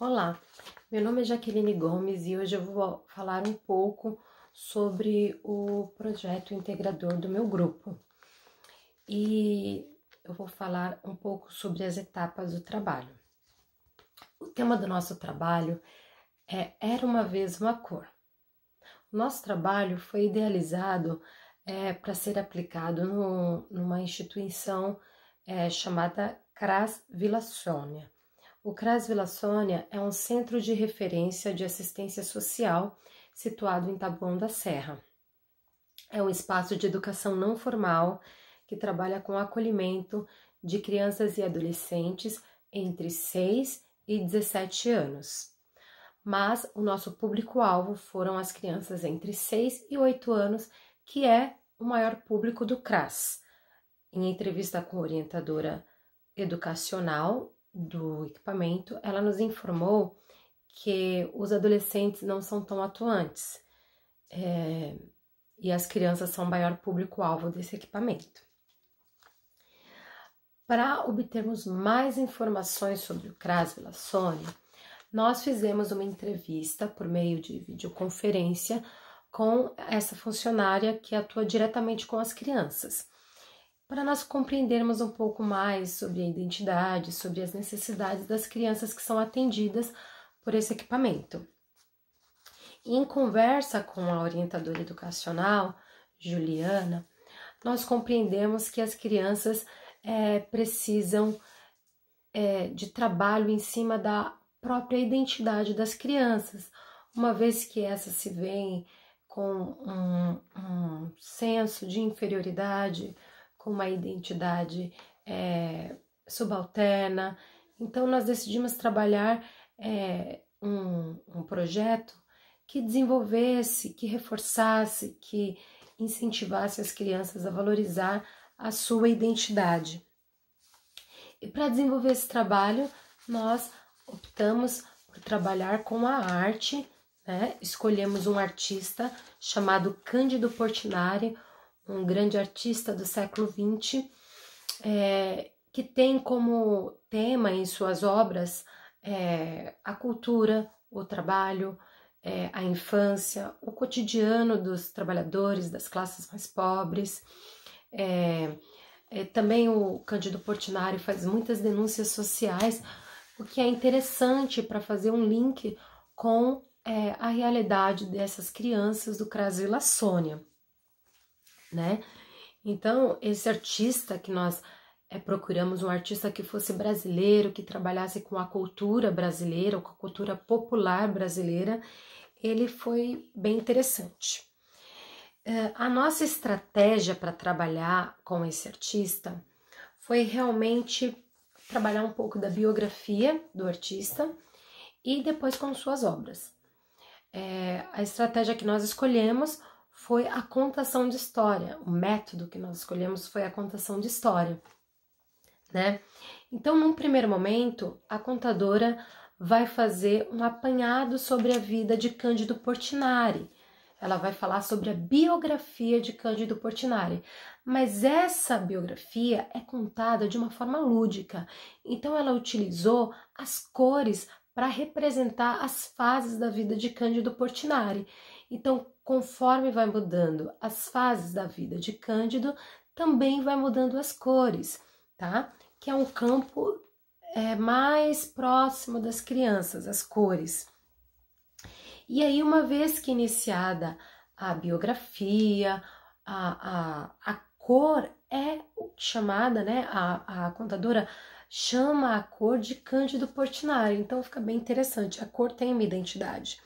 Olá, meu nome é Jaqueline Gomes e hoje eu vou falar um pouco sobre o projeto integrador do meu grupo. E eu vou falar um pouco sobre as etapas do trabalho. O tema do nosso trabalho é Era uma vez uma cor. O nosso trabalho foi idealizado para ser aplicado numa instituição chamada CRAS Vila Sônia. O CRAS Vila Sônia é um centro de referência de assistência social situado em Taboão da Serra. É um espaço de educação não formal que trabalha com acolhimento de crianças e adolescentes entre 6 e 17 anos. Mas o nosso público-alvo foram as crianças entre 6 e 8 anos, que é o maior público do CRAS. Em entrevista com a orientadora educacional do equipamento, ela nos informou que os adolescentes não são tão atuantes e as crianças são o maior público-alvo desse equipamento. Para obtermos mais informações sobre o CRAS Vila Sônia, nós fizemos uma entrevista por meio de videoconferência com essa funcionária que atua diretamente com as crianças, para nós compreendermos um pouco mais sobre a identidade, sobre as necessidades das crianças que são atendidas por esse equipamento. Em conversa com a orientadora educacional, Juliana, nós compreendemos que as crianças precisam de trabalho em cima da própria identidade das crianças, uma vez que essas se veem com um senso de inferioridade, com uma identidade subalterna. Então, nós decidimos trabalhar um projeto que desenvolvesse, que reforçasse, que incentivasse as crianças a valorizar a sua identidade. E para desenvolver esse trabalho, nós optamos por trabalhar com a arte, né? Escolhemos um artista chamado Cândido Portinari, um grande artista do século XX, que tem como tema em suas obras a cultura, o trabalho, a infância, o cotidiano dos trabalhadores, das classes mais pobres. Também o Cândido Portinari faz muitas denúncias sociais, o que é interessante para fazer um link com a realidade dessas crianças do CRAS Vila Sônia, né? Então, esse artista que nós procuramos, um artista que fosse brasileiro, que trabalhasse com a cultura brasileira, ou com a cultura popular brasileira, ele foi bem interessante. A nossa estratégia para trabalhar com esse artista foi realmente trabalhar um pouco da biografia do artista e depois com suas obras. A estratégia que nós escolhemos foi a contação de história, o método que nós escolhemos foi a contação de história, né? Então, num primeiro momento, a contadora vai fazer um apanhado sobre a vida de Cândido Portinari. Ela vai falar sobre a biografia de Cândido Portinari, mas essa biografia é contada de uma forma lúdica. Então, ela utilizou as cores para representar as fases da vida de Cândido Portinari. Então, conforme vai mudando as fases da vida de Cândido, também vai mudando as cores, tá? Que é um campo mais próximo das crianças, as cores. E aí, uma vez que iniciada a biografia, a cor é chamada, né? A contadora chama a cor de Cândido Portinari, então fica bem interessante. A cor tem uma identidade,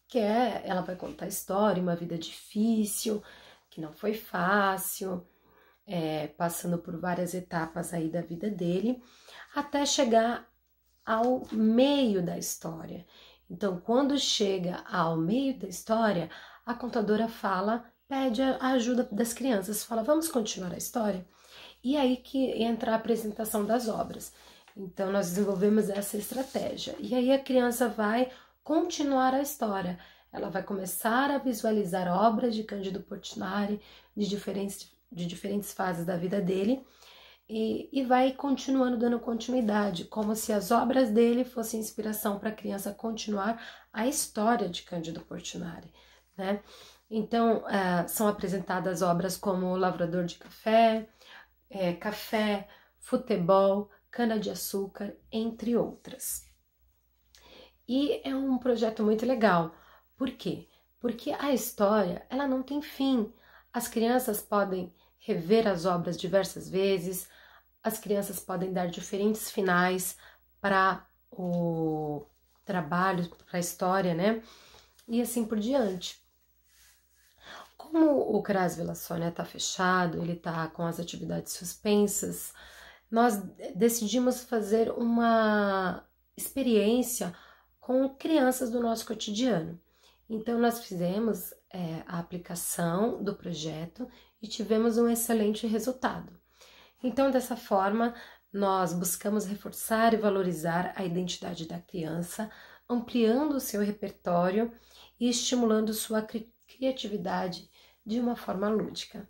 que ela vai contar a história, uma vida difícil, que não foi fácil, passando por várias etapas aí da vida dele, até chegar ao meio da história. Então, quando chega ao meio da história, a contadora pede a ajuda das crianças, fala, vamos continuar a história? E aí que entra a apresentação das obras. Então, nós desenvolvemos essa estratégia. E aí a criança vai continuar a história. Ela vai começar a visualizar obras de Cândido Portinari de diferentes fases da vida dele. e vai continuando, dando continuidade, como se as obras dele fossem inspiração para a criança continuar a história de Cândido Portinari, né? Então, são apresentadas obras como O Lavrador de Café, Café, Futebol, Cana-de-Açúcar, entre outras. E é um projeto muito legal. Por quê? Porque a história, ela não tem fim. As crianças podem rever as obras diversas vezes, as crianças podem dar diferentes finais para o trabalho, para a história, né? E assim por diante. Como o CRAS Vila Sônia está fechado, ele está com as atividades suspensas, nós decidimos fazer uma experiência com crianças do nosso cotidiano. Então, nós fizemos a aplicação do projeto e tivemos um excelente resultado. Então, dessa forma, nós buscamos reforçar e valorizar a identidade da criança, ampliando o seu repertório e estimulando sua criatividade de uma forma lúdica.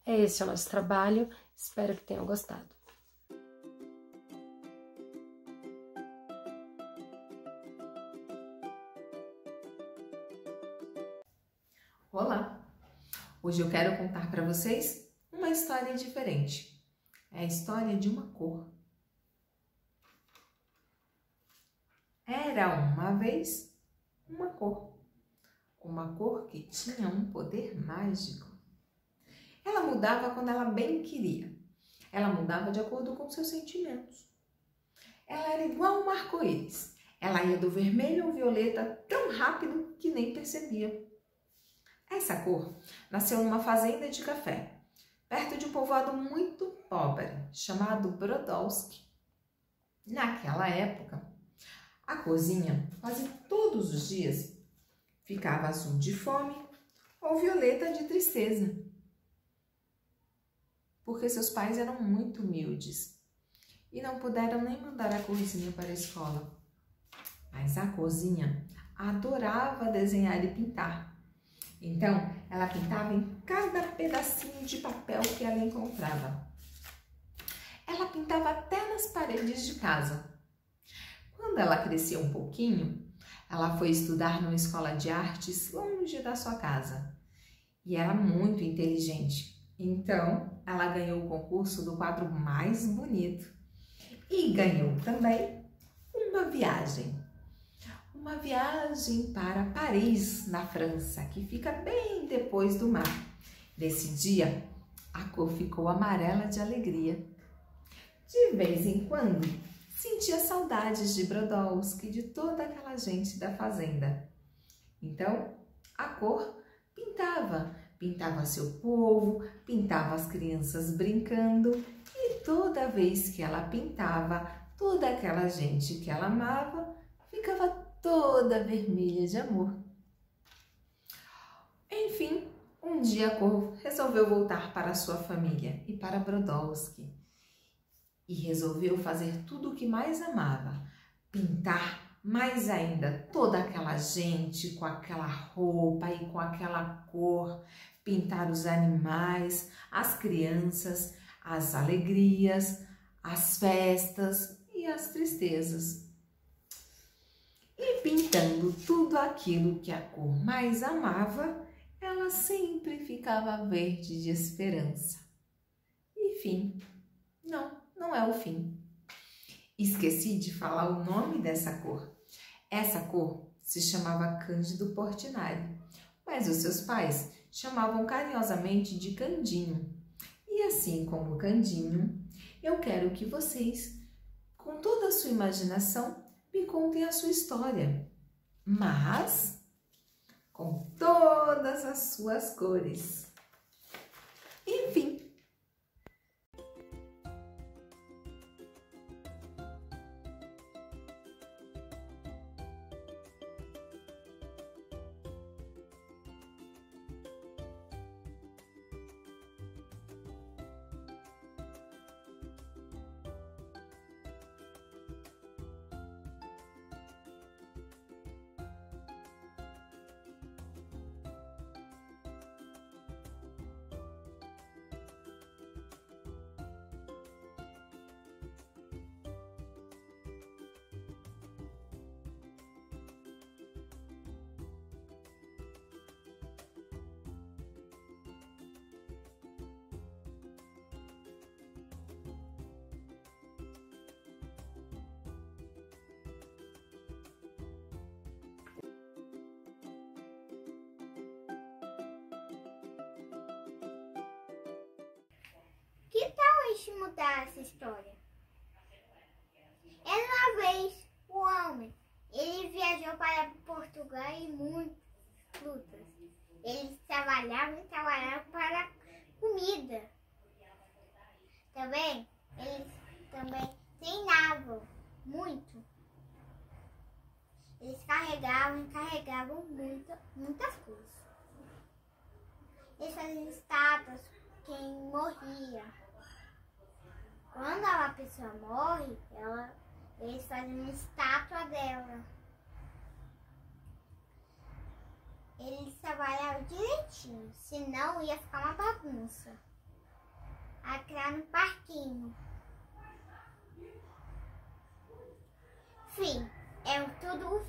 Esse é o nosso trabalho, espero que tenham gostado. Olá! Hoje eu quero contar para vocês uma história diferente. É a história de uma cor. Era uma vez uma cor que tinha um poder mágico. Ela mudava quando ela bem queria. Ela mudava de acordo com seus sentimentos. Ela era igual um arco-íris. Ela ia do vermelho ao violeta tão rápido que nem percebia. Essa cor nasceu numa fazenda de café, perto de um povoado muito pobre, chamado Brodowski. Naquela época, a corzinha, quase todos os dias, ficava azul de fome ou violeta de tristeza, porque seus pais eram muito humildes e não puderam nem mandar a corzinha para a escola. Mas a corzinha adorava desenhar e pintar. Então, ela pintava em cada pedacinho de papel que ela encontrava. Ela pintava até nas paredes de casa. Quando ela cresceu um pouquinho, ela foi estudar numa escola de artes longe da sua casa. E era muito inteligente. Então, ela ganhou o concurso do quadro mais bonito. E ganhou também uma viagem. Uma viagem para Paris, na França, que fica bem depois do mar. Nesse dia, a cor ficou amarela de alegria. De vez em quando, sentia saudades de Brodowski e de toda aquela gente da fazenda. Então, a cor pintava seu povo, pintava as crianças brincando e toda vez que ela pintava, toda aquela gente que ela amava ficava toda vermelha de amor. Enfim, um dia a cor resolveu voltar para sua família e para Brodowski. E resolveu fazer tudo o que mais amava, pintar mais ainda toda aquela gente com aquela roupa e com aquela cor, pintar os animais, as crianças, as alegrias, as festas e as tristezas. E pintando tudo aquilo que a cor mais amava, ela sempre ficava verde de esperança. E fim. Não é o fim. Esqueci de falar o nome dessa cor. Essa cor se chamava Cândido Portinari, mas os seus pais chamavam carinhosamente de Candinho. E assim como Candinho, eu quero que vocês, com toda a sua imaginação, me contem a sua história, mas com todas as suas cores. Enfim. Que tal a gente mudar essa história? Era uma vez o homem, ele viajou para Portugal e muitas frutas. Eles trabalhavam para comida. Também, eles também treinavam muito. Eles carregavam muitas coisas. Eles faziam estátuas quem morria. Quando uma pessoa morre, eles fazem uma estátua dela. Eles trabalhavam direitinho, senão ia ficar uma bagunça. Aqui no parquinho. Fim. É tudo o